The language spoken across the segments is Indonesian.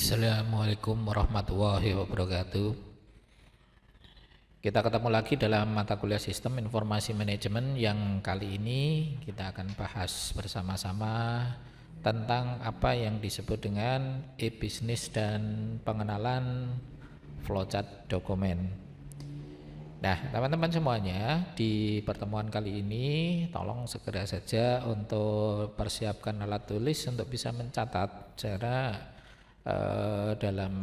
Assalamualaikum warahmatullahi wabarakatuh. Kita ketemu lagi dalam mata kuliah Sistem Informasi Manajemen yang kali ini kita akan bahas bersama-sama tentang apa yang disebut dengan e-business dan pengenalan flowchart dokumen. Nah, teman-teman semuanya, di pertemuan kali ini tolong segera saja untuk persiapkan alat tulis untuk bisa mencatat cara dalam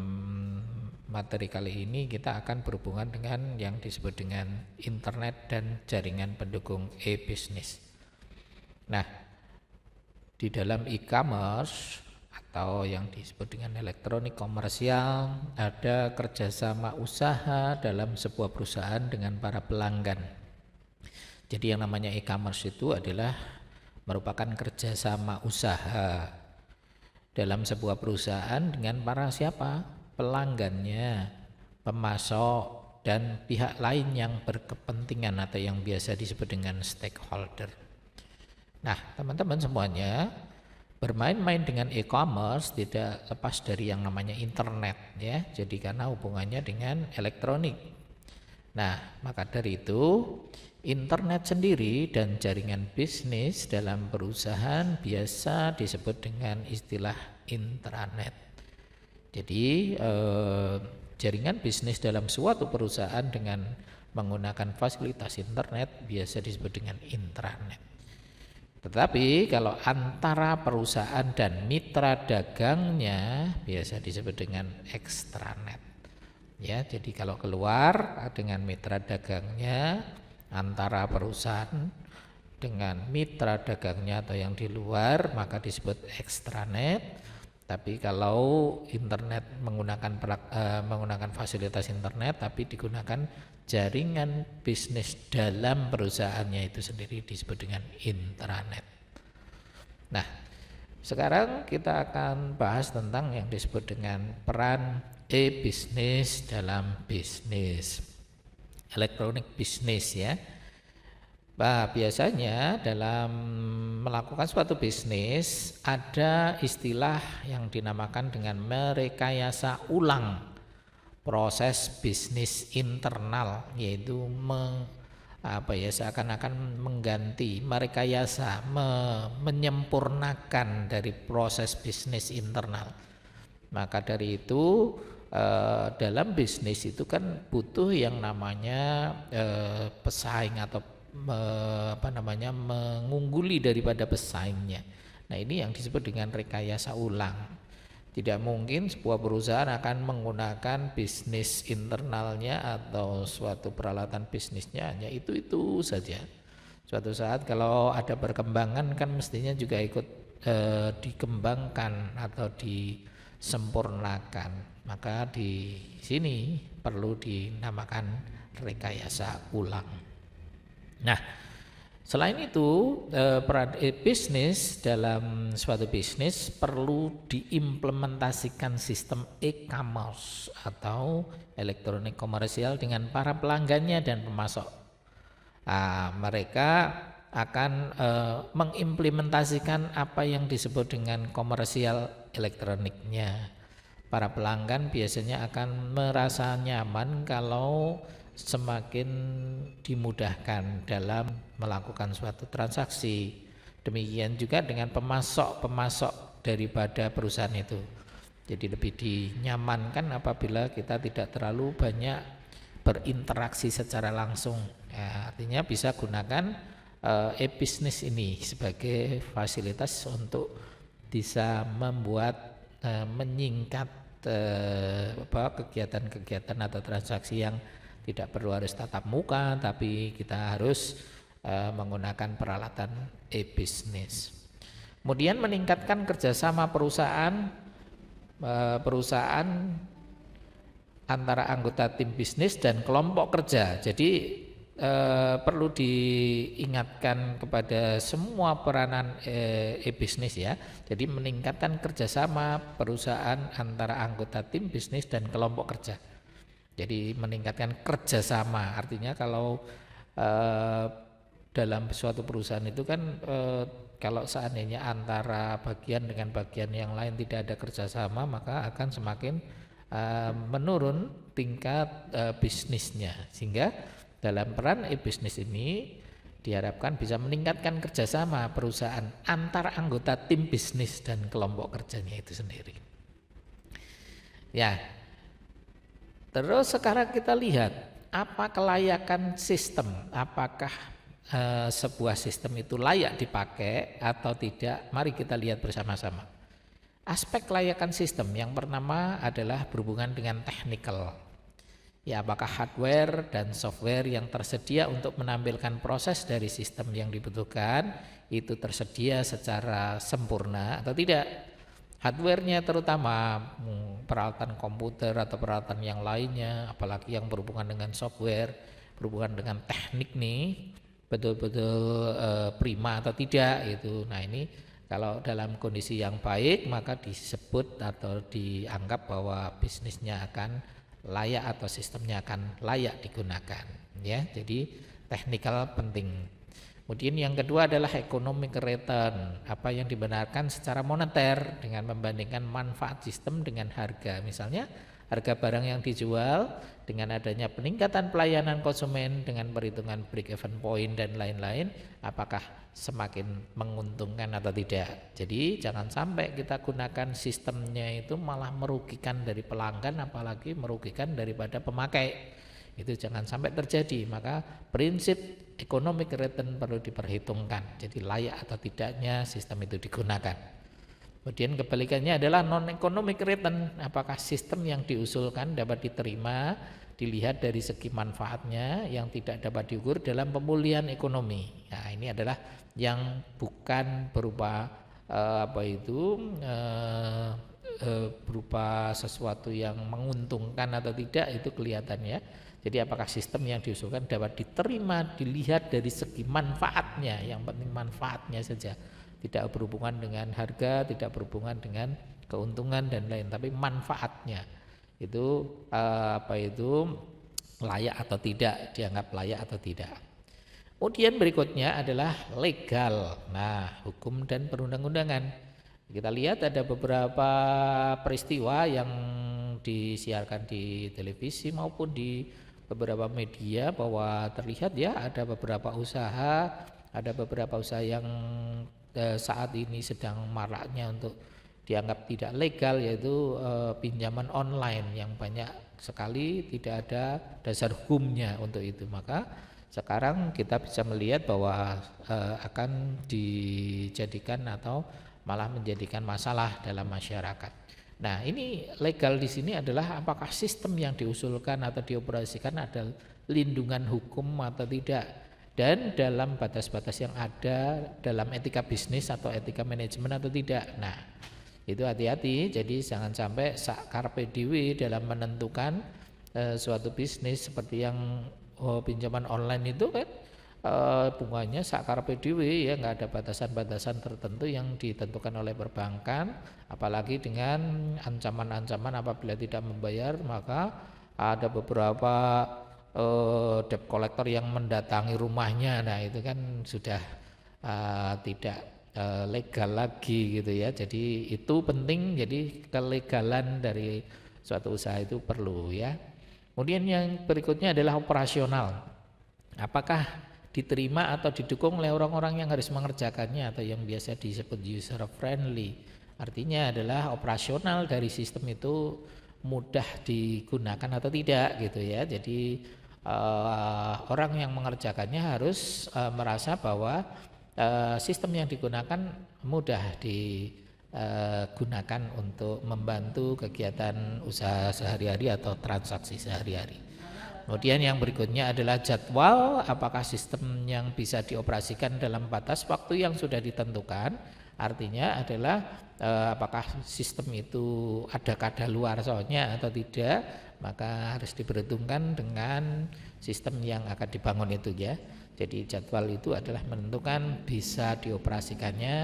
materi kali ini kita akan berhubungan dengan yang disebut dengan internet dan jaringan pendukung e-business. Nah, di dalam e-commerce atau yang disebut dengan elektronik komersial ada kerjasama usaha dalam sebuah perusahaan dengan para pelanggan. Jadi yang namanya e-commerce itu adalah merupakan kerjasama usaha dalam sebuah perusahaan dengan para siapa? Pelanggannya, pemasok, dan pihak lain yang berkepentingan atau yang biasa disebut dengan stakeholder. Nah, teman-teman semuanya, bermain-main dengan e-commerce tidak lepas dari yang namanya internet ya. Jadi karena hubungannya dengan elektronik. Nah, maka dari itu internet sendiri dan jaringan bisnis dalam perusahaan biasa disebut dengan istilah intranet. Jadi jaringan bisnis dalam suatu perusahaan dengan menggunakan fasilitas internet biasa disebut dengan intranet. Tetapi kalau antara perusahaan dan mitra dagangnya biasa disebut dengan extranet. Ya, jadi kalau keluar dengan mitra dagangnya antara perusahaan dengan mitra dagangnya atau yang di luar maka disebut extranet. Tapi kalau internet menggunakan fasilitas internet tapi digunakan jaringan bisnis dalam perusahaannya itu sendiri disebut dengan intranet. Nah, sekarang kita akan bahas tentang yang disebut dengan peran e-business dalam bisnis elektronik bisnis ya. Nah, biasanya dalam melakukan suatu bisnis ada istilah yang dinamakan dengan merekayasa ulang proses bisnis internal, yaitu seakan-akan mengganti, merekayasa, menyempurnakan dari proses bisnis internal. Maka dari itu dalam bisnis itu kan butuh yang namanya pesaing atau mengungguli daripada pesaingnya. Nah, ini yang disebut dengan rekayasa ulang. Tidak mungkin sebuah perusahaan akan menggunakan bisnis internalnya atau suatu peralatan bisnisnya hanya itu saja. Suatu saat kalau ada perkembangan kan mestinya juga ikut dikembangkan atau disempurnakan. Maka di sini perlu dinamakan rekayasa ulang. Nah, selain itu peran e-bisnis dalam suatu bisnis perlu diimplementasikan sistem e-commerce atau elektronik komersial dengan para pelanggannya dan pemasok. Mereka akan mengimplementasikan apa yang disebut dengan komersial elektroniknya. Para pelanggan biasanya akan merasa nyaman kalau semakin dimudahkan dalam melakukan suatu transaksi. Demikian juga dengan pemasok daripada perusahaan itu. Jadi lebih dinyamankan apabila kita tidak terlalu banyak berinteraksi secara langsung. Ya, artinya bisa gunakan e-business ini sebagai fasilitas untuk bisa membuat menyingkat kegiatan-kegiatan atau transaksi yang tidak perlu harus tatap muka, tapi kita harus menggunakan peralatan e-business. Kemudian meningkatkan kerjasama perusahaan antara anggota tim bisnis dan kelompok kerja. Jadi perlu diingatkan kepada semua peranan e-bisnis ya. Jadi meningkatkan kerjasama perusahaan antara anggota tim bisnis dan kelompok kerja. Jadi meningkatkan kerjasama, artinya kalau dalam suatu perusahaan itu kan kalau seandainya antara bagian dengan bagian yang lain tidak ada kerjasama, maka akan semakin menurun tingkat bisnisnya, sehingga dalam peran e-bisnis ini diharapkan bisa meningkatkan kerjasama perusahaan antar anggota tim bisnis dan kelompok kerjanya itu sendiri. Ya, terus sekarang kita lihat apa kelayakan sistem, apakah sebuah sistem itu layak dipakai atau tidak. Mari kita lihat bersama-sama. Aspek kelayakan sistem yang pertama adalah berhubungan dengan technical. Ya, apakah hardware dan software yang tersedia untuk menampilkan proses dari sistem yang dibutuhkan itu tersedia secara sempurna atau tidak. Hardware-nya terutama peralatan komputer atau peralatan yang lainnya, apalagi yang berhubungan dengan software, berhubungan dengan teknik nih, betul-betul prima atau tidak itu. Nah, ini kalau dalam kondisi yang baik maka disebut atau dianggap bahwa bisnisnya akan layak atau sistemnya akan layak digunakan, ya. Jadi teknikal penting. Kemudian yang kedua adalah economic return, apa yang dibenarkan secara moneter dengan membandingkan manfaat sistem dengan harga. Misalnya harga barang yang dijual dengan adanya peningkatan pelayanan konsumen dengan perhitungan break even point dan lain-lain, apakah semakin menguntungkan atau tidak. Jadi jangan sampai kita gunakan sistemnya itu malah merugikan dari pelanggan, apalagi merugikan daripada pemakai. Itu jangan sampai terjadi. Maka prinsip economic return perlu diperhitungkan. Jadi layak atau tidaknya sistem itu digunakan. Kemudian kebalikannya adalah non-economic return, apakah sistem yang diusulkan dapat diterima, dilihat dari segi manfaatnya yang tidak dapat diukur dalam pemulihan ekonomi. Nah, ini adalah yang bukan berupa berupa sesuatu yang menguntungkan atau tidak, itu kelihatannya. Jadi apakah sistem yang diusulkan dapat diterima, dilihat dari segi manfaatnya, yang penting manfaatnya saja. Tidak berhubungan dengan harga, tidak berhubungan dengan keuntungan dan lain, tapi manfaatnya itu layak atau tidak, dianggap layak atau tidak. Kemudian berikutnya adalah legal. Nah, hukum dan perundang-undangan. Kita lihat ada beberapa peristiwa yang disiarkan di televisi maupun di beberapa media bahwa terlihat ya ada beberapa usaha yang saat ini sedang maraknya untuk dianggap tidak legal, yaitu pinjaman online yang banyak sekali tidak ada dasar hukumnya untuk itu. Maka sekarang kita bisa melihat bahwa akan dijadikan atau malah menjadikan masalah dalam masyarakat. Nah, ini legal di sini adalah apakah sistem yang diusulkan atau dioperasikan ada lindungan hukum atau tidak, dan dalam batas-batas yang ada dalam etika bisnis atau etika manajemen atau tidak. Nah, itu hati-hati, jadi jangan sampai sak karpe diewe dalam menentukan suatu bisnis seperti yang pinjaman online itu kan bunganya sak karpe diewe, ya, nggak ada batasan-batasan tertentu yang ditentukan oleh perbankan, apalagi dengan ancaman-ancaman apabila tidak membayar maka ada beberapa debt collector yang mendatangi rumahnya. Nah, itu kan sudah tidak legal lagi gitu ya. Jadi itu penting, jadi kelegalan dari suatu usaha itu perlu, ya. Kemudian yang berikutnya adalah operasional. Apakah diterima atau didukung oleh orang-orang yang harus mengerjakannya atau yang biasa disebut user friendly. Artinya adalah operasional dari sistem itu mudah digunakan atau tidak gitu ya. Jadi orang yang mengerjakannya harus merasa bahwa sistem yang digunakan mudah digunakan untuk membantu kegiatan usaha sehari-hari atau transaksi sehari-hari. Kemudian yang berikutnya adalah jadwal, apakah sistem yang bisa dioperasikan dalam batas waktu yang sudah ditentukan. Artinya adalah apakah sistem itu ada kadaluarsanya atau tidak, maka harus diperhitungkan dengan sistem yang akan dibangun itu, ya. Jadi jadwal itu adalah menentukan bisa dioperasikannya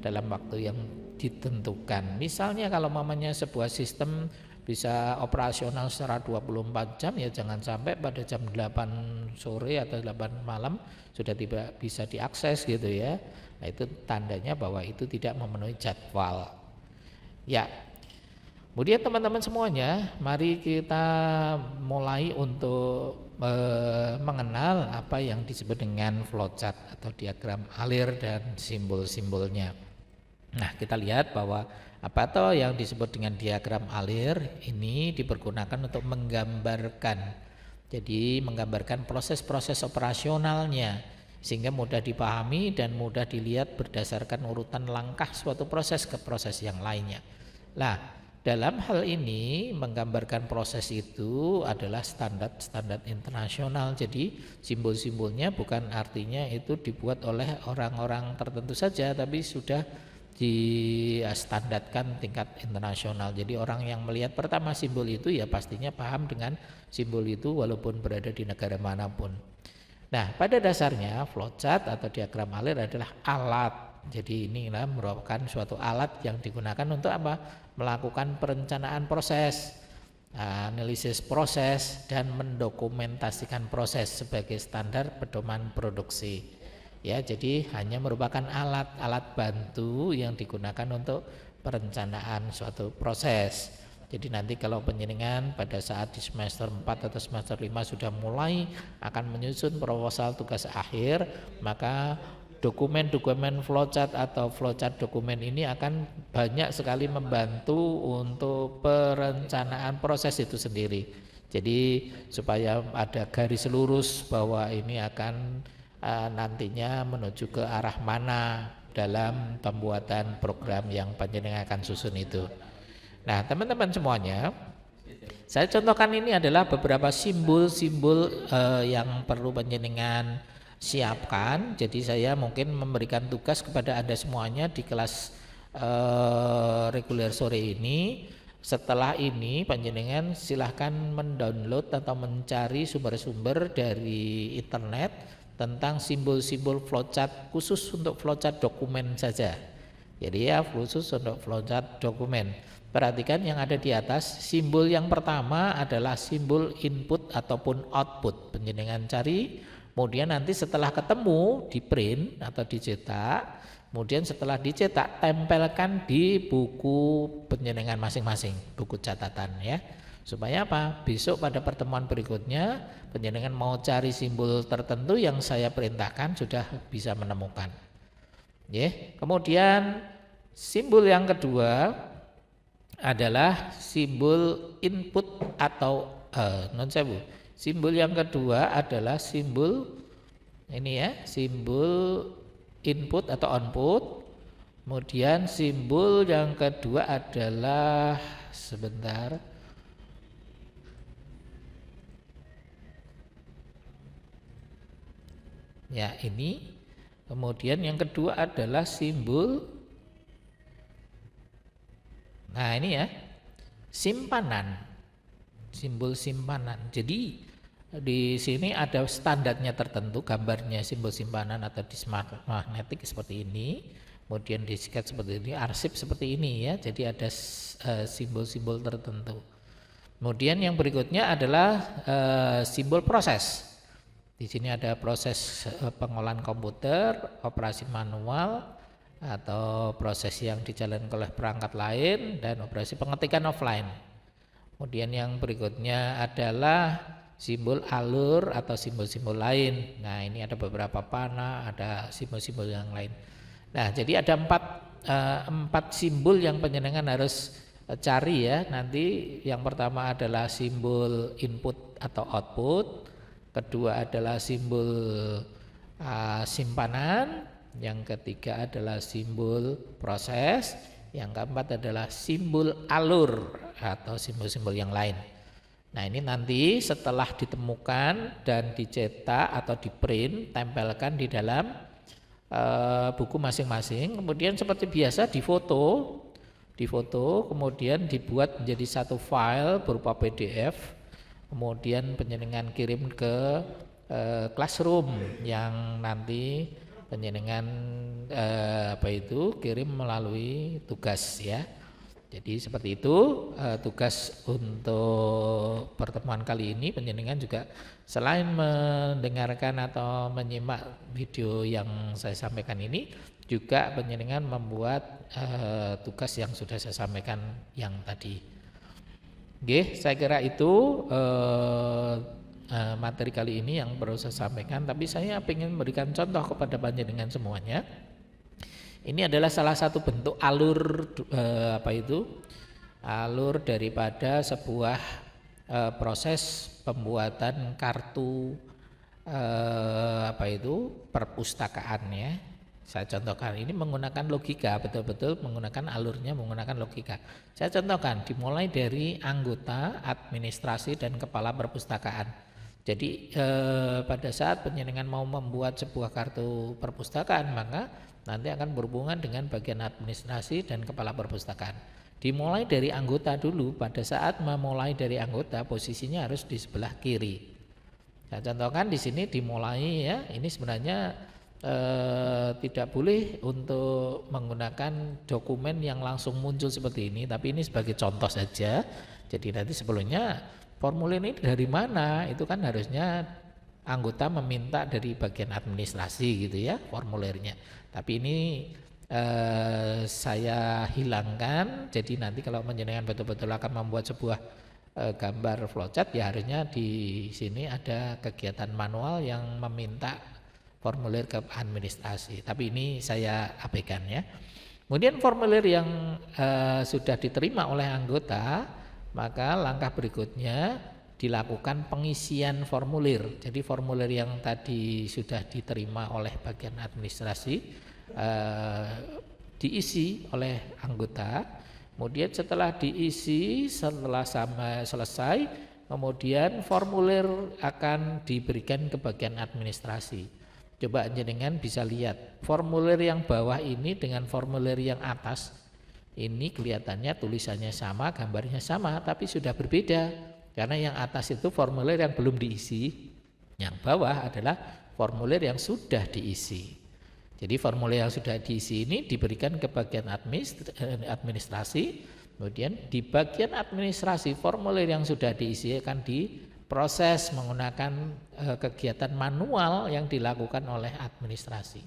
dalam waktu yang ditentukan. Misalnya kalau mamanya sebuah sistem bisa operasional secara 24 jam, ya jangan sampai pada jam 8 sore atau 8 malam sudah tidak bisa diakses gitu ya. Nah, itu tandanya bahwa itu tidak memenuhi jadwal. Ya. Kemudian teman-teman semuanya, mari kita mulai untuk mengenal apa yang disebut dengan flowchart atau diagram alir dan simbol-simbolnya. Nah, kita lihat bahwa apa toh yang disebut dengan diagram alir ini dipergunakan untuk menggambarkan. Jadi menggambarkan proses-proses operasionalnya sehingga mudah dipahami dan mudah dilihat berdasarkan urutan langkah suatu proses ke proses yang lainnya. Nah, dalam hal ini menggambarkan proses itu adalah standar internasional. Jadi simbol-simbolnya bukan artinya itu dibuat oleh orang-orang tertentu saja, tapi sudah distandarkan tingkat internasional. Jadi orang yang melihat pertama simbol itu ya pastinya paham dengan simbol itu walaupun berada di negara manapun. Nah, pada dasarnya flowchart atau diagram alir adalah alat. Jadi inilah merupakan suatu alat yang digunakan untuk apa? Melakukan perencanaan proses, analisis proses, dan mendokumentasikan proses sebagai standar pedoman produksi. Ya, jadi hanya merupakan alat bantu yang digunakan untuk perencanaan suatu proses. Jadi nanti kalau penjenengan pada saat di semester 4 atau semester 5 sudah mulai akan menyusun proposal tugas akhir, maka dokumen-dokumen flowchart atau flowchart dokumen ini akan banyak sekali membantu untuk perencanaan proses itu sendiri. Jadi supaya ada garis lurus bahwa ini akan nantinya menuju ke arah mana dalam pembuatan program yang panjenengan akan susun itu. Nah, teman-teman semuanya, saya contohkan ini adalah beberapa simbol-simbol yang perlu panjenengan siapkan. Jadi saya mungkin memberikan tugas kepada Anda semuanya di kelas reguler sore ini. Setelah ini panjenengan silahkan mendownload atau mencari sumber-sumber dari internet tentang simbol-simbol flowchart khusus untuk flowchart dokumen saja. Jadi ya khusus untuk flowchart dokumen. Perhatikan yang ada di atas, simbol yang pertama adalah simbol input ataupun output. Panjenengan cari, kemudian nanti setelah ketemu di print atau dicetak, kemudian setelah dicetak tempelkan di buku panjenengan masing-masing, buku catatan ya. Supaya apa? Besok pada pertemuan berikutnya panjenengan mau cari simbol tertentu yang saya perintahkan sudah bisa menemukan. Ya. Kemudian simbol yang kedua adalah simbol input atau simbol yang kedua adalah simbol ini ya, simbol input atau output. Kemudian simbol yang kedua adalah sebentar. Ya, ini. Kemudian yang kedua adalah simbol, nah ini ya, simpanan, simbol simpanan. Jadi di sini ada standarnya tertentu, gambarnya simbol simpanan atau disk magnetik seperti ini, kemudian disket seperti ini, arsip seperti ini ya. Jadi ada simbol-simbol tertentu. Kemudian yang berikutnya adalah simbol proses. Di sini ada proses pengolahan komputer, operasi manual, atau proses yang dijalankan oleh perangkat lain, dan operasi pengetikan offline. Kemudian yang berikutnya adalah simbol alur atau simbol-simbol lain. Nah, ini ada beberapa panah, ada simbol-simbol yang lain. Nah, jadi ada empat simbol yang panjenengan harus cari ya. Nanti yang pertama adalah simbol input atau output, kedua adalah simbol simpanan, yang ketiga adalah simbol proses, yang keempat adalah simbol alur atau simbol-simbol yang lain. Nah, ini nanti setelah ditemukan dan dicetak atau di print, tempelkan di dalam buku masing-masing. Kemudian seperti biasa difoto, kemudian dibuat menjadi satu file berupa PDF. Kemudian panjenengan kirim ke classroom yang nanti panjenengan kirim melalui tugas ya. Jadi seperti itu tugas untuk pertemuan kali ini. Panjenengan juga selain mendengarkan atau menyimak video yang saya sampaikan ini, juga panjenengan membuat tugas yang sudah saya sampaikan yang tadi. Oke, saya kira itu materi kali ini yang perlu saya sampaikan. Tapi saya ingin memberikan contoh kepada panjenengan semuanya. Ini adalah salah satu bentuk alur alur daripada sebuah proses pembuatan kartu perpustakaan ya. Saya contohkan ini menggunakan logika, betul-betul menggunakan alurnya, menggunakan logika. Saya contohkan dimulai dari anggota, administrasi dan kepala perpustakaan. Jadi pada saat panjenengan mau membuat sebuah kartu perpustakaan, maka nanti akan berhubungan dengan bagian administrasi dan kepala perpustakaan. Dimulai dari anggota dulu. Pada saat memulai dari anggota, posisinya harus di sebelah kiri. Saya contohkan di sini dimulai ya. Ini sebenarnya tidak boleh untuk menggunakan dokumen yang langsung muncul seperti ini, tapi ini sebagai contoh saja. Jadi nanti sebelumnya formulir ini dari mana? Itu kan harusnya anggota meminta dari bagian administrasi gitu ya formulirnya. Tapi ini saya hilangkan. Jadi nanti kalau panjenengan betul-betul akan membuat sebuah gambar flowchart, ya harusnya di sini ada kegiatan manual yang meminta formulir ke administrasi. Tapi ini saya abaikan ya. Kemudian formulir yang sudah diterima oleh anggota, maka langkah berikutnya dilakukan pengisian formulir. Jadi formulir yang tadi sudah diterima oleh bagian administrasi diisi oleh anggota. Kemudian setelah diisi, setelah selesai, kemudian formulir akan diberikan ke bagian administrasi. Coba jenengan bisa lihat formulir yang bawah ini dengan formulir yang atas. Ini kelihatannya tulisannya sama, gambarnya sama, tapi sudah berbeda. Karena yang atas itu formulir yang belum diisi, yang bawah adalah formulir yang sudah diisi. Jadi formulir yang sudah diisi ini diberikan ke bagian administrasi, kemudian di bagian administrasi formulir yang sudah diisi akan diproses menggunakan kegiatan manual yang dilakukan oleh administrasi.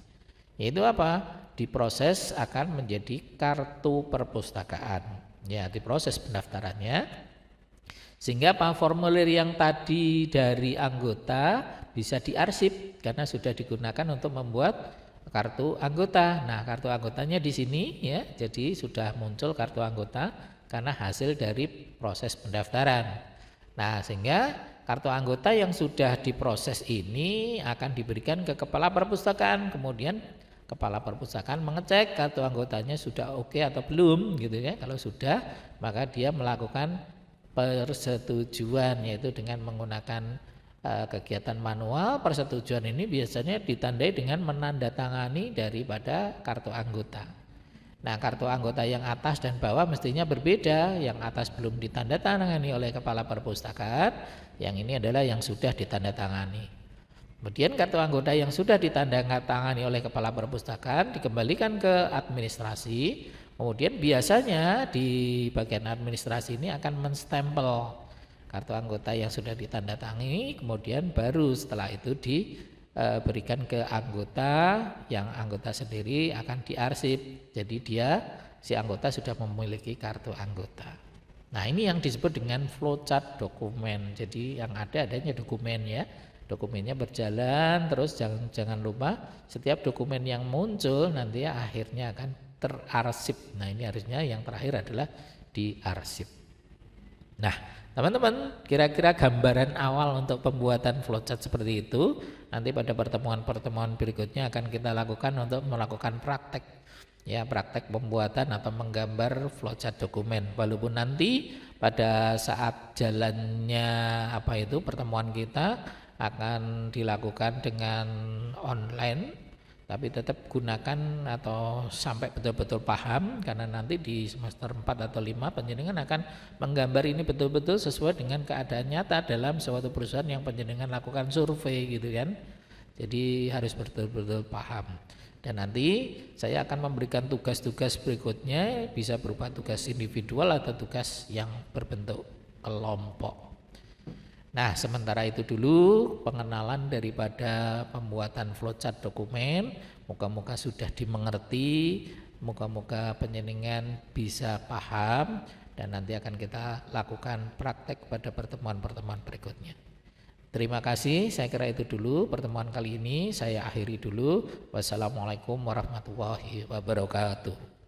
Yaitu apa? Diproses akan menjadi kartu perpustakaan. Ya, diproses pendaftarannya. Sehingga apa? Formulir yang tadi dari anggota bisa diarsip karena sudah digunakan untuk membuat kartu anggota. Nah, kartu anggotanya di sini ya. Jadi sudah muncul kartu anggota karena hasil dari proses pendaftaran. Nah, sehingga kartu anggota yang sudah diproses ini akan diberikan ke kepala perpustakaan. Kemudian kepala perpustakaan mengecek kartu anggotanya sudah oke atau belum gitu ya. Kalau sudah, maka dia melakukan persetujuan, yaitu dengan menggunakan kegiatan manual. Persetujuan ini biasanya ditandai dengan menandatangani daripada kartu anggota. Nah, kartu anggota yang atas dan bawah mestinya berbeda. Yang atas belum ditandatangani oleh kepala perpustakaan, yang ini adalah yang sudah ditandatangani. Kemudian kartu anggota yang sudah ditandatangani oleh kepala perpustakaan dikembalikan ke administrasi. Kemudian biasanya di bagian administrasi ini akan menstempel kartu anggota yang sudah ditandatangani, kemudian baru setelah itu diberikan ke anggota, yang anggota sendiri akan diarsip. Jadi si anggota sudah memiliki kartu anggota. Nah, ini yang disebut dengan flowchart dokumen. Jadi yang adanya dokumen ya. Dokumennya berjalan terus, jangan lupa setiap dokumen yang muncul nanti akhirnya akan terarsip. Nah, ini harusnya yang terakhir adalah diarsip. Nah, teman-teman, kira-kira gambaran awal untuk pembuatan flowchart seperti itu. Nanti pada pertemuan-pertemuan berikutnya akan kita lakukan untuk melakukan praktek. Ya, praktek pembuatan atau menggambar flowchart dokumen. Walaupun nanti pada saat jalannya pertemuan kita akan dilakukan dengan online, tapi tetap gunakan atau sampai betul-betul paham, karena nanti di semester 4 atau 5 panjenengan akan menggambar ini betul-betul sesuai dengan keadaan nyata dalam suatu perusahaan yang panjenengan lakukan survei gitu kan. Jadi harus betul-betul paham. Dan nanti saya akan memberikan tugas-tugas berikutnya, bisa berupa tugas individual atau tugas yang berbentuk kelompok. Nah, sementara itu dulu pengenalan daripada pembuatan flowchart dokumen. Moga-moga sudah dimengerti, moga-moga penjenengan bisa paham, dan nanti akan kita lakukan praktek pada pertemuan-pertemuan berikutnya. Terima kasih, saya kira itu dulu pertemuan kali ini, saya akhiri dulu. Wassalamualaikum warahmatullahi wabarakatuh.